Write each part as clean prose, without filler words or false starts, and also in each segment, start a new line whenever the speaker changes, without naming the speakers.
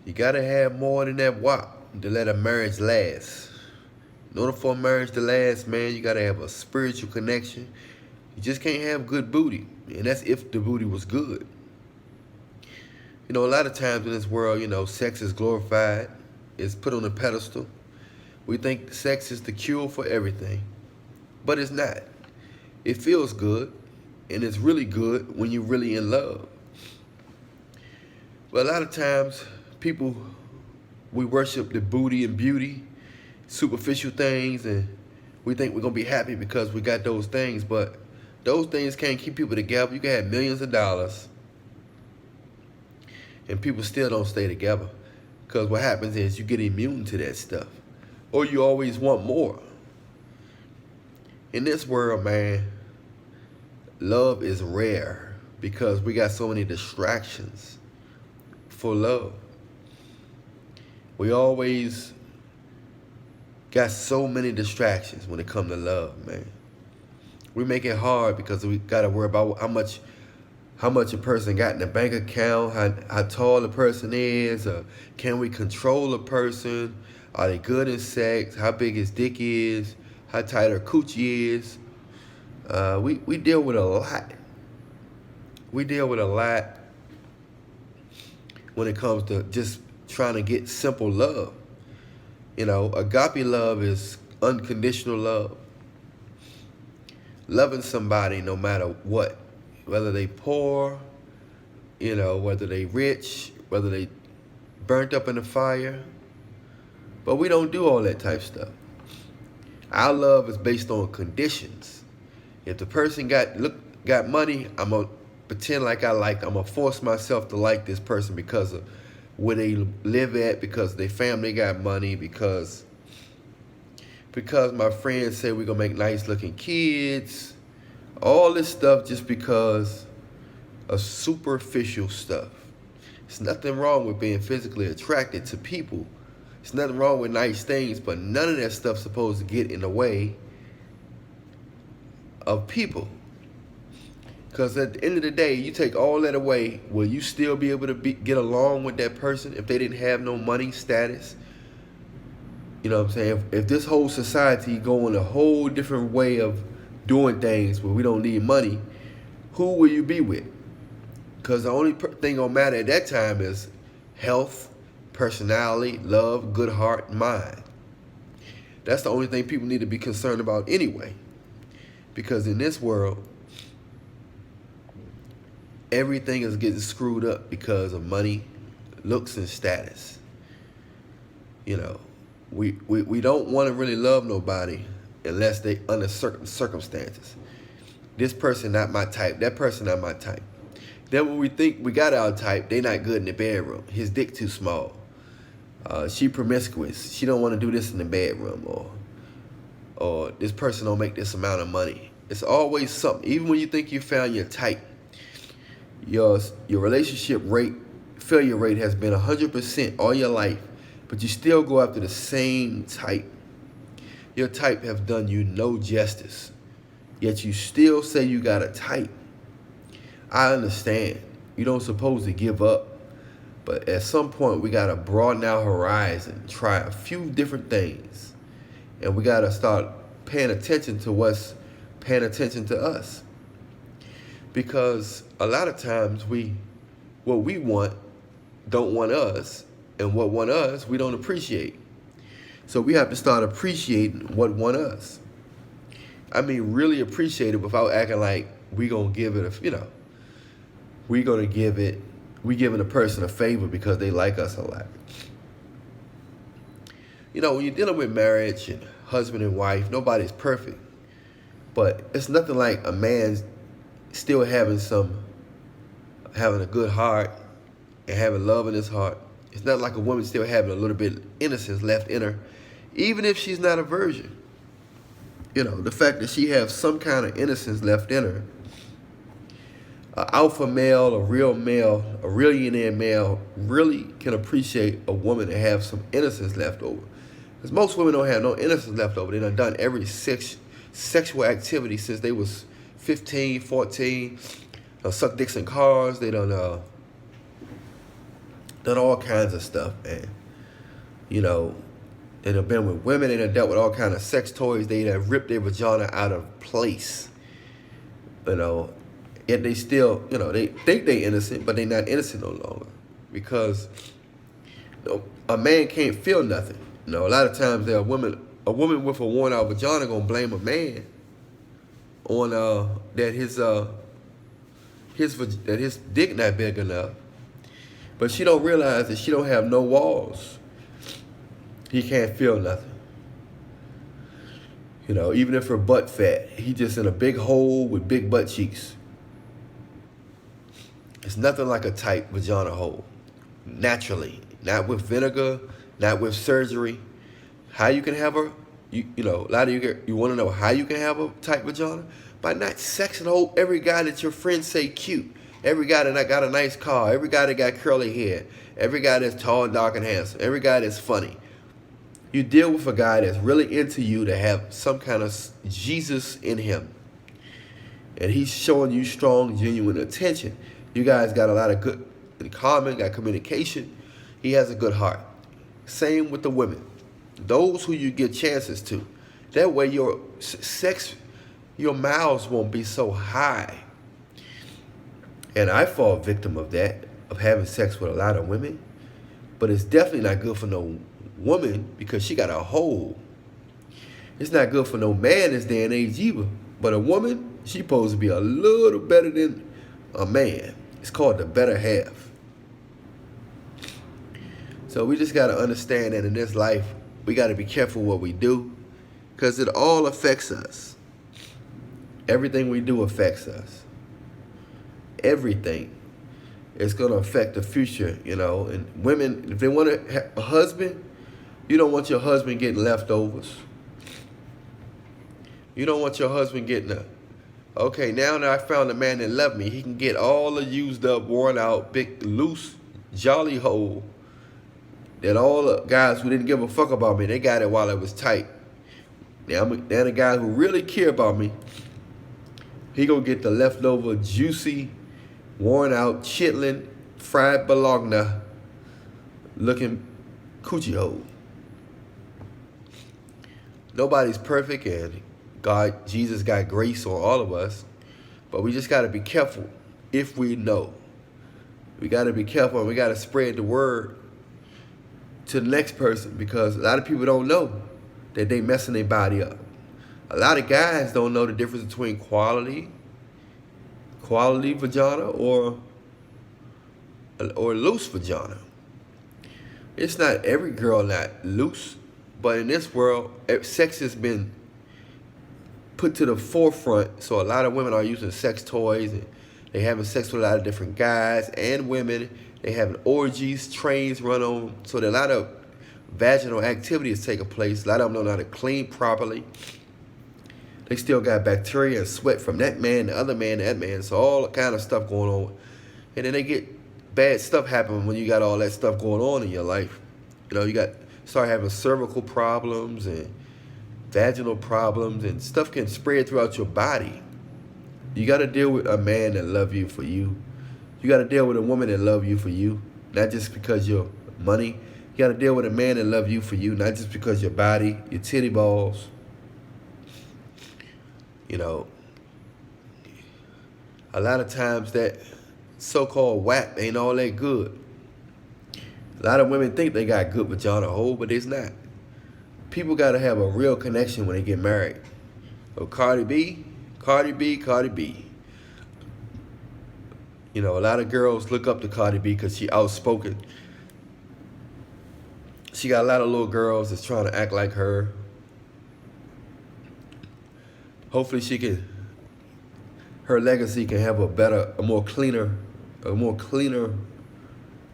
You gotta have more than that WAP to let a marriage last. In order for a marriage to last, man, you gotta have a spiritual connection. You just can't have good booty. And that's if the booty was good. You know, a lot of times in this world, you know, sex is glorified. It's put on a pedestal. We think sex is the cure for everything. But it's not. It feels good. And it's really good when you're really in love. But a lot of times, people, we worship the booty and beauty, superficial things, and we think we're going to be happy because we got those things. But those things can't keep people together. You can have millions of dollars, and people still don't stay together. Because what happens is you get immune to that stuff. Or you always want more. In this world, man, love is rare because we got so many distractions for love. We always got so many distractions when it comes to love, man. We make it hard because we got to worry about how much a person got in the bank account, how tall the person is, can we control a person, are they good in sex, how big his dick is, how tight her coochie is. We deal with a lot. We deal with a lot when it comes to just trying to get simple love. You know, agape love is unconditional love. Loving somebody no matter what. Whether they poor, you know, whether they rich, whether they burnt up in the fire. But we don't do all that type stuff. Our love is based on conditions. If the person got money, I'm going to pretend like I like them. I'm going to force myself to like this person because of where they live at, because their family got money, because my friends say we're going to make nice looking kids. All this stuff just because of superficial stuff. There's nothing wrong with being physically attracted to people. There's nothing wrong with nice things, but none of that stuff's supposed to get in the way of people. Because at the end of the day, you take all that away, will you still be able to get along with that person if they didn't have no money status? You know what I'm saying? If this whole society going a whole different way of doing things where we don't need money, who will you be with? Because the only thing gonna matter at that time is health, personality, love, good heart, mind. That's the only thing people need to be concerned about anyway. Because in this world, everything is getting screwed up because of money, looks, and status. You know, we don't want to really love nobody unless they under certain circumstances. This person not my type. That person not my type. Then when we think we got our type, they not good in the bedroom. His dick too small. She promiscuous. She don't want to do this in the bedroom. Or this person don't make this amount of money. It's always something. Even when you think you found your type, your relationship failure rate has been 100% all your life, but you still go after the same type. Your type have done you no justice, yet you still say you got a type. I understand. You don't supposed to give up, but at some point we got to broaden our horizon, try a few different things, and we got to start paying attention to what's paying attention to us. Because a lot of times what we want don't want us, and what want us we don't appreciate. So we have to start appreciating what want us. I mean, really appreciate it without acting like we gonna give it we giving a person a favor because they like us a lot. You know, when you're dealing with marriage and husband and wife, nobody's perfect. But it's nothing like a man still having a good heart and having love in his heart. It's not like a woman still having a little bit of innocence left in her, even if she's not a virgin. You know, the fact that she has some kind of innocence left in her. An alpha male, a real male, a Reallionaire male really can appreciate a woman that have some innocence left over. Because most women don't have no innocence left over. They done every sexual activity since they was 15, 14. Suck dicks in cars. They done done all kinds of stuff, man. You know, they have been with women, they have dealt with all kinds of sex toys, they have ripped their vagina out of place. You know, yet they still, you know, they think they innocent, but they not innocent no longer. Because you know, a man can't feel nothing. You know, a lot of times a woman with a worn out vagina gonna blame a man on that his dick not big enough. But she don't realize that she don't have no walls. He can't feel nothing. You know, even if her butt fat, he just in a big hole with big butt cheeks. It's nothing like a tight vagina hole. Naturally. Not with vinegar, not with surgery. How you can have you know, a lot of you want to know how you can have a tight vagina? By not sexing every guy that your friends say cute. Every guy that got a nice car. Every guy that got curly hair. Every guy that's tall, dark, and handsome. Every guy that's funny. You deal with a guy that's really into you to have some kind of Jesus in him. And he's showing you strong, genuine attention. You guys got a lot of good in common, got communication. He has a good heart. Same with the women. Those who you get chances to. That way your miles won't be so high. And I fall victim of that, of having sex with a lot of women. But it's definitely not good for no woman because she got a hole. It's not good for no man this day and age either. But a woman, she supposed to be a little better than a man. It's called the better half. So we just got to understand that in this life, we got to be careful what we do because it all affects us. Everything we do affects us. Everything. It's going to affect the future, you know. And women, if they want to have a husband, you don't want your husband getting leftovers. You don't want your husband getting okay, now that I found a man that loved me, he can get all the used up, worn out, big, loose, jolly hole that all the guys who didn't give a fuck about me, they got it while it was tight. Now the guy who really care about me, he gonna get the leftover, juicy, worn out, chitlin, fried bologna looking coochie hole. Nobody's perfect, and Jesus got grace on all of us, but we just gotta be careful if we know. We gotta be careful, and we gotta spread the word to the next person because a lot of people don't know that they messing their body up. A lot of guys don't know the difference between quality vagina or loose vagina. It's not every girl not loose, but in this world, sex has been put to the forefront. So a lot of women are using sex toys and they having sex with a lot of different guys and women. They having orgies, trains run on. So there are a lot of vaginal activities taking place. A lot of them don't know how to clean properly. They still got bacteria and sweat from that man, the other man, that man. So all kind of stuff going on. And then they get bad stuff happen when you got all that stuff going on in your life. You know, you start having cervical problems and vaginal problems, and stuff can spread throughout your body. You got to deal with a man that love you for you. You got to deal with a woman that love you for you, not just because your money. You got to deal with a man that love you for you, not just because your body, your titty balls. You know, a lot of times that so-called WAP ain't all that good. A lot of women think they got good vagina hole, but it's not. People got to have a real connection when they get married. So Cardi B. You know, a lot of girls look up to Cardi B because she outspoken. She got a lot of little girls that's trying to act like her. Hopefully her legacy can have a more cleaner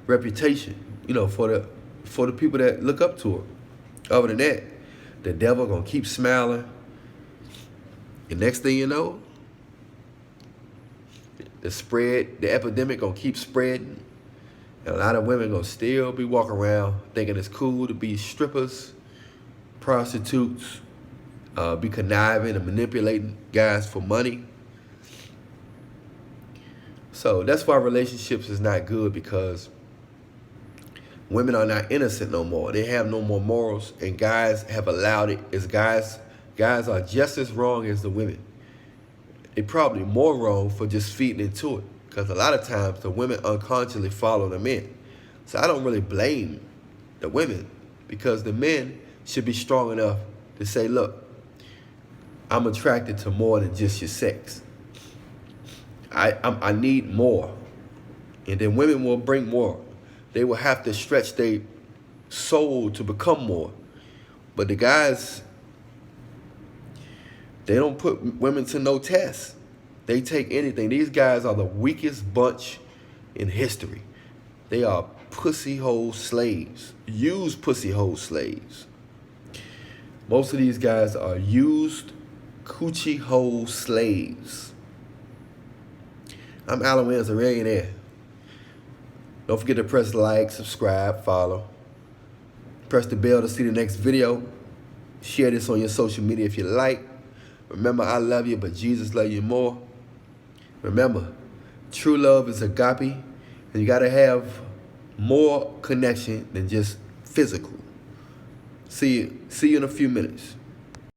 reputation, you know, for the people that look up to her. Other than that, the devil gonna keep smiling. And next thing you know, the epidemic gonna keep spreading. And a lot of women gonna still be walking around thinking it's cool to be strippers, prostitutes, be conniving and manipulating guys for money. So that's why relationships is not good, because Women are not innocent no more. They have no more morals, and guys have allowed it. As guys are just as wrong as the women. They probably more wrong for just feeding into it, because a lot of times the women unconsciously follow the men. So I don't really blame the women, because the men should be strong enough to say, look, I'm attracted to more than just your sex. I need more. And then women will bring more. They will have to stretch their soul to become more. But the guys, they don't put women to no test. They take anything. These guys are the weakest bunch in history. They are pussy hole slaves. Used pussy hole slaves. Most of these guys are used coochie hole slaves. I'm Allan Reallionaire. Don't forget to press like, subscribe, follow. Press the bell to see the next video. Share this on your social media if you like. Remember, I love you, but Jesus loves you more. Remember, true love is agape, and you got to have more connection than just physical. See you in a few minutes.